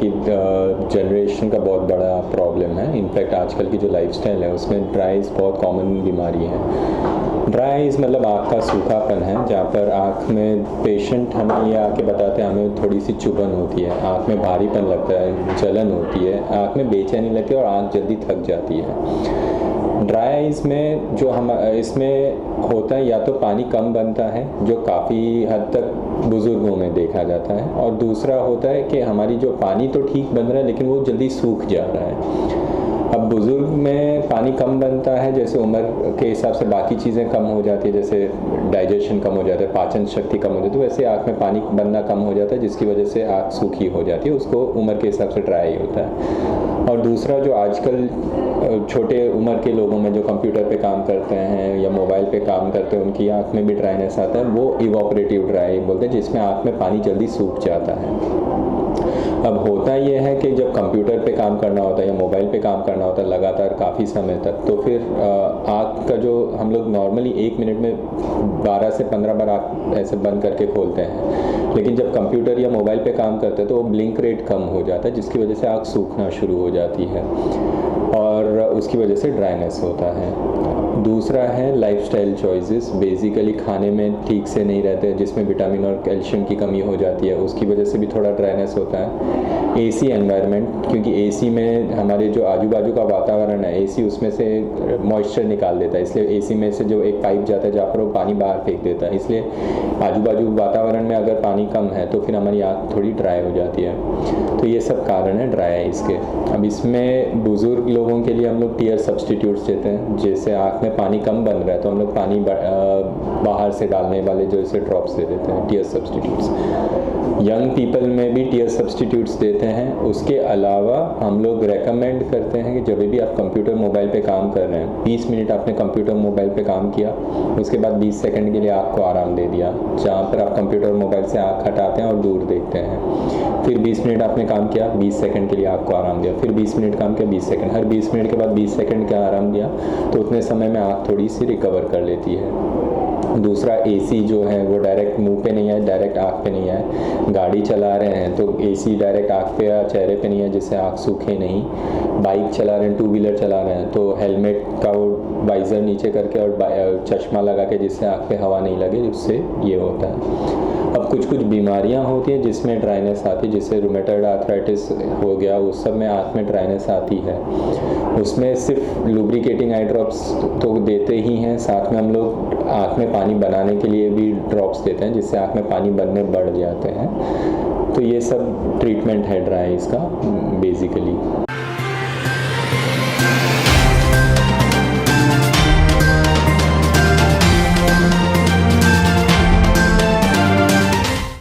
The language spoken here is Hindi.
की जनरेशन का बहुत बड़ा प्रॉब्लम है। इनफैक्ट आजकल की जो लाइफस्टाइल है उसमें ड्राई आइज़ बहुत कॉमन बीमारी है। ड्राई आइज़ मतलब आँख का सूखापन है, जहाँ पर आँख में पेशेंट हमें ये आके बताते हैं हमें थोड़ी सी चुभन होती है, आँख में भारीपन लगता है, जलन होती है, आँख में बेचैनी लगती है और आँख जल्दी थक जाती है। ड्राई आइज़ में जो हम इसमें होता है, या तो पानी कम बनता है जो काफ़ी हद तक बुज़ुर्गों में देखा जाता है, और दूसरा होता है कि हमारी जो पानी तो ठीक बन रहा है लेकिन वो जल्दी सूख जा रहा है। अब बुज़ुर्ग में पानी कम बनता है, जैसे उम्र के हिसाब से बाकी चीज़ें कम हो जाती है, जैसे डाइजेशन कम हो जाता है, पाचन शक्ति कम हो जाती है, तो वैसे आँख में पानी बनना कम हो जाता है जिसकी वजह से आँख सूखी हो जाती है, उसको उम्र के हिसाब से ड्राई होता है। और दूसरा जो आजकल छोटे उम्र के लोगों में जो कंप्यूटर पे काम करते हैं या मोबाइल पे काम करते हैं उनकी आँख में भी ड्राइनेस आता है, वो इवोपरेटिव ड्राई बोलते हैं, जिसमें आँख में पानी जल्दी सूख जाता है। अब होता ये है कि जब कंप्यूटर पे काम करना होता है या मोबाइल पे काम करना होता है लगातार काफ़ी समय तक, तो फिर आँख का जो हम लोग नॉर्मली 1 मिनट में 12 से 15 बार आँख ऐसे बंद करके खोलते हैं, लेकिन जब कंप्यूटर या मोबाइल पे काम करते हैं तो वो ब्लिंक रेट कम हो जाता है, जिसकी वजह से आँख सूखना शुरू हो जाती है और उसकी वजह से ड्राइनेस होता है। दूसरा है लाइफस्टाइल चॉइसेस, बेसिकली खाने में ठीक से नहीं रहते, जिसमें विटामिन और कैल्शियम की कमी हो जाती है, उसकी वजह से भी थोड़ा ड्राइनेस होता है। एसी एनवायरनमेंट, क्योंकि एसी में हमारे जो आजू बाजू का वातावरण है, एसी उसमें से मॉइस्चर निकाल देता है, इसलिए एसी में से जो एक पाइप जाता है जहाँ पर वो पानी बाहर फेंक देता है, इसलिए आजू बाजू वातावरण में अगर पानी कम है तो फिर हमारी आँख थोड़ी ड्राई हो जाती है। तो ये सब कारण है ड्राई आइज़ के। अब इसमें बुज़ुर्ग लोगों के लिए हम लोग टीयर सब्सटीट्यूट्स देते हैं, जैसे आँख में पानी कम बन रहा है तो हम लोग पानी बाहर से डालने वाले जो इसे ड्रॉप्स दे देते हैं, टीयर सब्सटीट्यूट्स। यंग पीपल में भी टीयर सब्सटीट्यूट्स देते हैं। उसके अलावा हम लोग रेकमेंड करते हैं कि जब भी आप कंप्यूटर मोबाइल पे काम कर रहे हैं, 20 मिनट आपने कंप्यूटर मोबाइल पे काम किया, उसके बाद 20 सेकंड के लिए आँख को आराम दे दिया, जहाँ पर आप कंप्यूटर मोबाइल से आँख हटाते हैं और दूर देखते हैं। फिर 20 मिनट आपने काम किया, 20 सेकंड के लिए आँख को आराम दिया, फिर 20 मिनट काम किया, 20 सेकंड, हर 20 मिनट के बाद 20 सेकंड का आराम दिया, तो उतने समय में आँख थोड़ी सी रिकवर कर लेती है। दूसरा एसी जो है वो डायरेक्ट मुंह पे नहीं है, डायरेक्ट आँख पे नहीं है। गाड़ी चला रहे हैं तो एसी डायरेक्ट आँख पे या चेहरे पे नहीं है, जिससे आँख सूखे नहीं। बाइक चला रहे हैं, 2 व्हीलर चला रहे हैं तो हेलमेट का वो वाइज़र नीचे करके और चश्मा लगा के, जिससे आँख पे हवा नहीं लगे, जिससे ये होता है। अब कुछ कुछ बीमारियां होती हैं जिसमें ड्राइनेस आती है, जिससे रूमेटॉइड आर्थराइटिस हो गया, उस सब में आँख में ड्राइनेस आती है। उसमें सिर्फ लुब्रिकेटिंग आई ड्रॉप्स तो देते ही हैं, साथ में हम लोग आँख में पानी बनाने के लिए भी ड्रॉप्स देते हैं, जिससे आँख में पानी बनने बढ़ जाते हैं। तो ये सब ट्रीटमेंट है ड्राई आइज़ का बेसिकली।